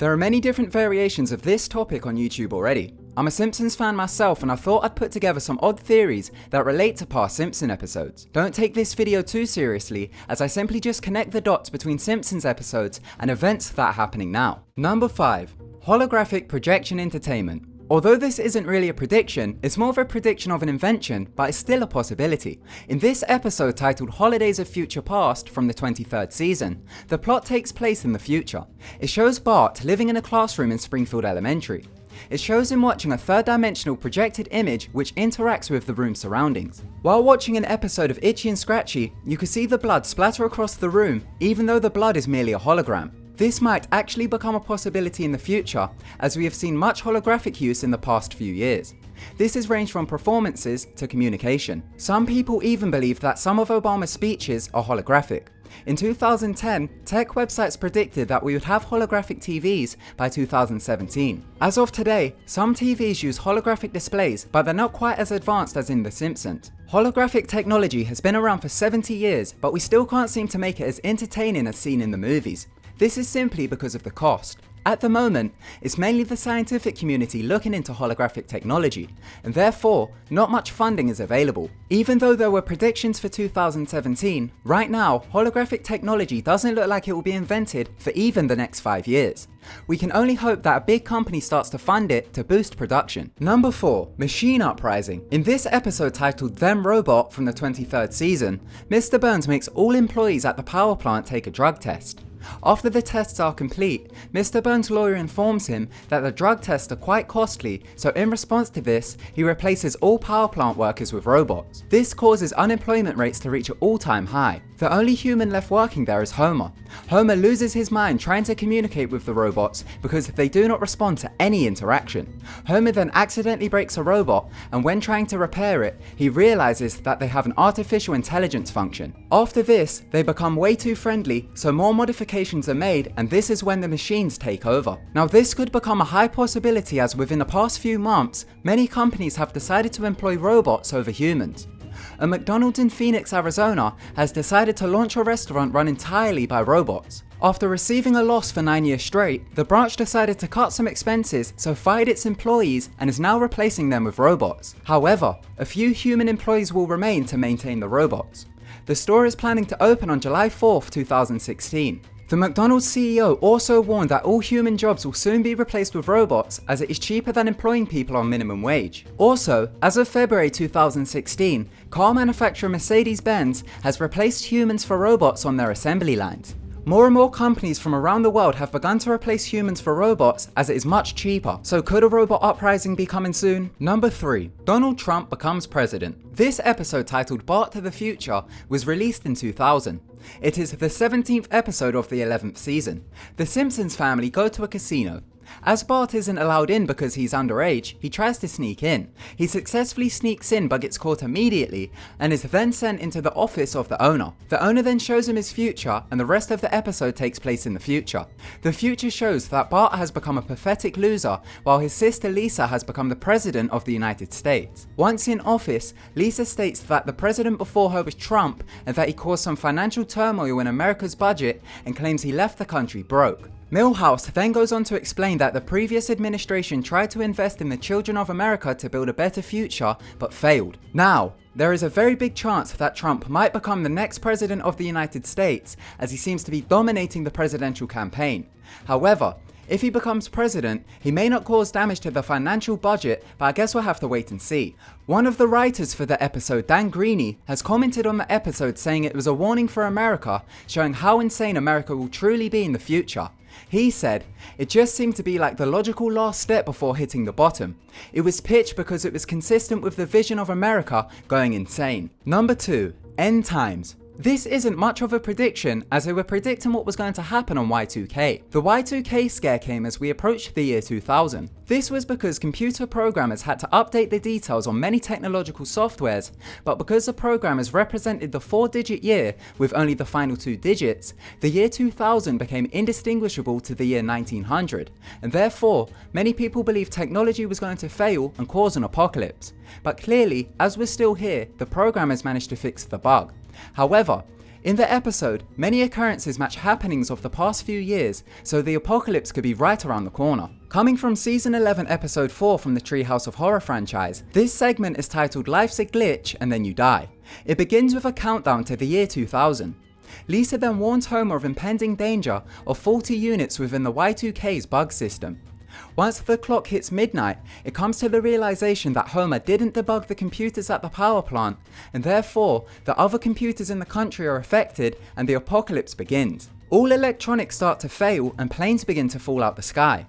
There are many different variations of this topic on YouTube already. I'm a Simpsons fan myself and I thought I'd put together some odd theories that relate to past Simpson episodes. Don't take this video too seriously, as I simply just connect the dots between Simpsons episodes and events that are happening now. Number 5. Holographic projection entertainment. Although this isn't really a prediction, it's more of a prediction of an invention, but it's still a possibility. In this episode titled Holidays of Future Past from the 23rd season, the plot takes place in the future. It shows Bart living in a classroom in Springfield Elementary. It shows him watching a third-dimensional projected image which interacts with the room's surroundings. While watching an episode of Itchy and Scratchy, you can see the blood splatter across the room, even though the blood is merely a hologram. This might actually become a possibility in the future, as we have seen much holographic use in the past few years. This has ranged from performances to communication. Some people even believe that some of Obama's speeches are holographic. In 2010, tech websites predicted that we would have holographic TVs by 2017. As of today, some TVs use holographic displays, but they're not quite as advanced as in The Simpsons. Holographic technology has been around for 70 years, but we still can't seem to make it as entertaining as seen in the movies. This is simply because of the cost. At the moment, it's mainly the scientific community looking into holographic technology, and therefore, not much funding is available. Even though there were predictions for 2017, right now, holographic technology doesn't look like it will be invented for even the next 5 years. We can only hope that a big company starts to fund it to boost production. Number 4. Machine Uprising. In this episode titled Them Robot from the 23rd season, Mr. Burns makes all employees at the power plant take a drug test. After the tests are complete, Mr. Burns' lawyer informs him that the drug tests are quite costly, so in response to this, he replaces all power plant workers with robots. This causes unemployment rates to reach an all-time high. The only human left working there is Homer. Homer loses his mind trying to communicate with the robots because they do not respond to any interaction. Homer then accidentally breaks a robot, and when trying to repair it, he realizes that they have an artificial intelligence function. After this, they become way too friendly, so more modifications are made, and this is when the machines take over. Now this could become a high possibility, as within the past few months, many companies have decided to employ robots over humans. A McDonald's in Phoenix, Arizona has decided to launch a restaurant run entirely by robots. After receiving a loss for 9 years straight, the branch decided to cut some expenses, so fired its employees and is now replacing them with robots. However, a few human employees will remain to maintain the robots. The store is planning to open on July 4th, 2016. The McDonald's CEO also warned that all human jobs will soon be replaced with robots, as it is cheaper than employing people on minimum wage. Also, as of February 2016, car manufacturer Mercedes-Benz has replaced humans for robots on their assembly lines. More and more companies from around the world have begun to replace humans for robots, as it is much cheaper. So could a robot uprising be coming soon? Number 3. Donald Trump becomes president. This episode titled Bart to the Future was released in 2000. It is the 17th episode of the 11th season. The Simpsons family go to a casino. As Bart isn't allowed in because he's underage, he tries to sneak in. He successfully sneaks in but gets caught immediately, and is then sent into the office of the owner. The owner then shows him his future, and the rest of the episode takes place in the future. The future shows that Bart has become a pathetic loser, while his sister Lisa has become the president of the United States. Once in office, Lisa states that the president before her was Trump, and that he caused some financial turmoil in America's budget, and claims he left the country broke. Milhouse then goes on to explain that the previous administration tried to invest in the children of America to build a better future, but failed. Now, there is a very big chance that Trump might become the next president of the United States, as he seems to be dominating the presidential campaign. However, if he becomes president, he may not cause damage to the financial budget, but I guess we'll have to wait and see. One of the writers for the episode, Dan Greeny, has commented on the episode saying it was a warning for America, showing how insane America will truly be in the future. He said, "It just seemed to be like the logical last step before hitting the bottom. It was pitched because it was consistent with the vision of America going insane." Number 2. End times. This isn't much of a prediction, as they were predicting what was going to happen on Y2K. The Y2K scare came as we approached the year 2000. This was because computer programmers had to update the details on many technological softwares, but because the programmers represented the 4-digit year with only the final 2 digits, the year 2000 became indistinguishable to the year 1900, and therefore, many people believed technology was going to fail and cause an apocalypse. But clearly, as we're still here, the programmers managed to fix the bug. However, In the episode, many occurrences match happenings of the past few years, so the apocalypse could be right around the corner. Coming from Season 11 Episode 4 from the Treehouse of Horror franchise, this segment is titled Life's a Glitch and Then You Die. It begins with a countdown to the year 2000. Lisa then warns Homer of impending danger of faulty units within the Y2K's bug system. Once the clock hits midnight, it comes to the realization that Homer didn't debug the computers at the power plant, and therefore the other computers in the country are affected and the apocalypse begins. All electronics start to fail and planes begin to fall out the sky.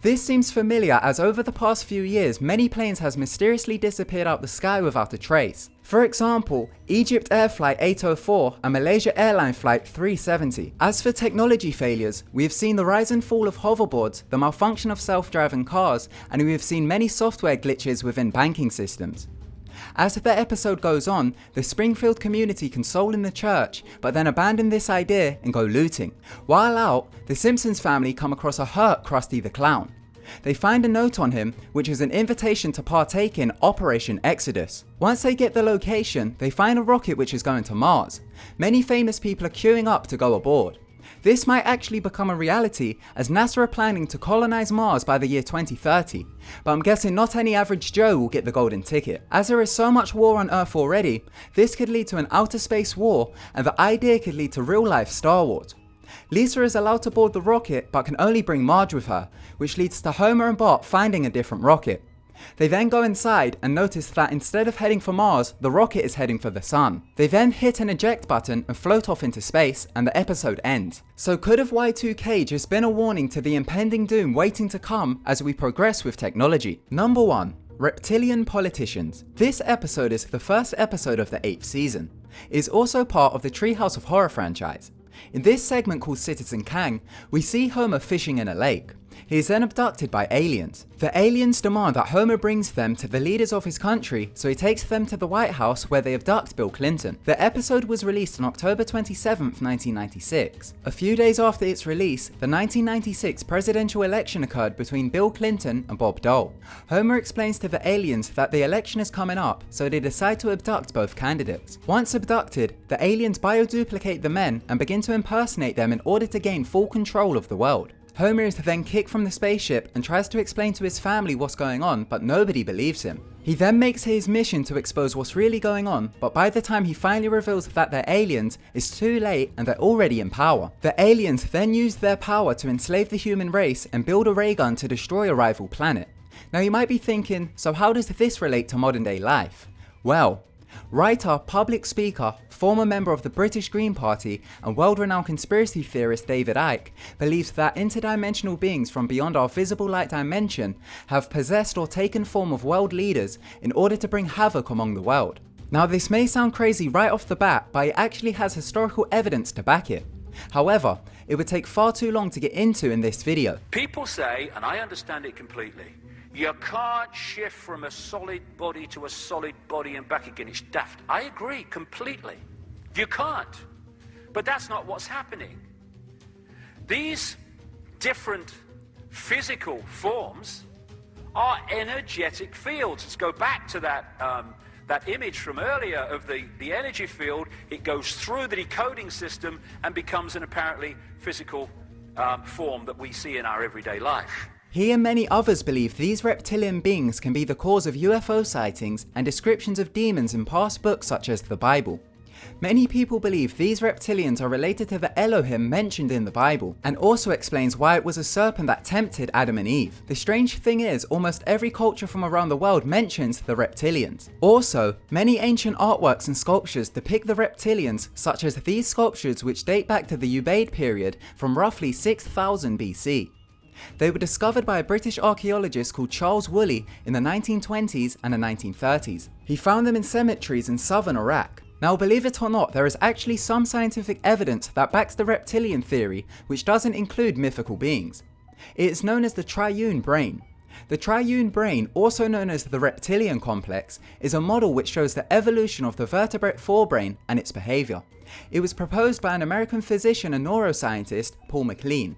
This seems familiar as over the past few years many planes has mysteriously disappeared out the sky without a trace. For example, Egypt Air Flight 804 and Malaysia Airline Flight 370. As for technology failures, we have seen the rise and fall of hoverboards, the malfunction of self-driving cars, and we have seen many software glitches within banking systems. As the episode goes on, the Springfield community console in the church, but then abandon this idea and go looting. While out, the Simpsons family come across a hurt Krusty the Clown. They find a note on him, which is an invitation to partake in Operation Exodus. Once they get the location, they find a rocket which is going to Mars. Many famous people are queuing up to go aboard. This might actually become a reality as NASA are planning to colonize Mars by the year 2030, but I'm guessing not any average Joe will get the golden ticket. As there is so much war on Earth already, this could lead to an outer space war, and the idea could lead to real life Star Wars. Lisa is allowed to board the rocket but can only bring Marge with her, which leads to Homer and Bart finding a different rocket. They then go inside and notice that instead of heading for Mars, the rocket is heading for the sun. They then hit an eject button and float off into space, and the episode ends. So could have Y2K just been a warning to the impending doom waiting to come as we progress with technology? Number 1. Reptilian Politicians. This episode is the first episode of the 8th season. It is also part of the Treehouse of Horror franchise. In this segment called Citizen Kang, we see Homer fishing in a lake. He is then abducted by aliens. The aliens demand that Homer brings them to the leaders of his country, so he takes them to the White House where they abduct Bill Clinton. The episode was released on October 27th, 1996. A few days after its release, the 1996 presidential election occurred between Bill Clinton and Bob Dole. Homer explains to the aliens that the election is coming up, so they decide to abduct both candidates. Once abducted, the aliens bioduplicate the men and begin to impersonate them in order to gain full control of the world. Homer is then kicked from the spaceship and tries to explain to his family what's going on, but nobody believes him. He then makes it his mission to expose what's really going on, but by the time he finally reveals that they're aliens, it's too late and they're already in power. The aliens then use their power to enslave the human race and build a ray gun to destroy a rival planet. Now you might be thinking, so how does this relate to modern day life? Well, writer, public speaker, former member of the British Green Party and world-renowned conspiracy theorist David Icke believes that interdimensional beings from beyond our visible light dimension have possessed or taken form of world leaders in order to bring havoc among the world. Now this may sound crazy right off the bat, but it actually has historical evidence to back it. However, it would take far too long to get into in this video. People say, and I understand it completely, you can't shift from a solid body to a solid body and back again. It's daft. I agree completely. You can't. But that's not what's happening. These different physical forms are energetic fields. Let's go back to that image from earlier of the energy field. It goes through the decoding system and becomes an apparently physical form that we see in our everyday life. He and many others believe these reptilian beings can be the cause of UFO sightings and descriptions of demons in past books such as the Bible. Many people believe these reptilians are related to the Elohim mentioned in the Bible, and also explains why it was a serpent that tempted Adam and Eve. The strange thing is, almost every culture from around the world mentions the reptilians. Also, many ancient artworks and sculptures depict the reptilians, such as these sculptures which date back to the Ubaid period from roughly 6000 BC. They were discovered by a British archaeologist called Charles Woolley in the 1920s and the 1930s. He found them in cemeteries in southern Iraq. Now believe it or not, there is actually some scientific evidence that backs the reptilian theory, which doesn't include mythical beings. It is known as the triune brain. The triune brain, also known as the reptilian complex, is a model which shows the evolution of the vertebrate forebrain and its behavior. It was proposed by an American physician and neuroscientist, Paul MacLean.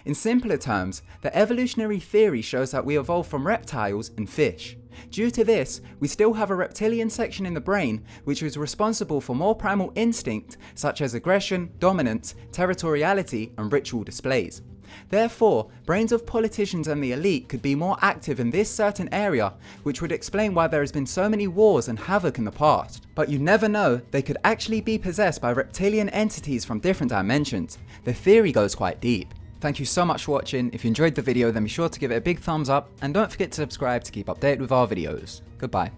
In simpler terms, the evolutionary theory shows that we evolved from reptiles and fish. Due to this, we still have a reptilian section in the brain which is responsible for more primal instinct such as aggression, dominance, territoriality, and ritual displays. Therefore, brains of politicians and the elite could be more active in this certain area, which would explain why there has been so many wars and havoc in the past. But you never know, they could actually be possessed by reptilian entities from different dimensions. The theory goes quite deep. Thank you so much for watching. If you enjoyed the video, then be sure to give it a big thumbs up and don't forget to subscribe to keep updated with our videos. Goodbye.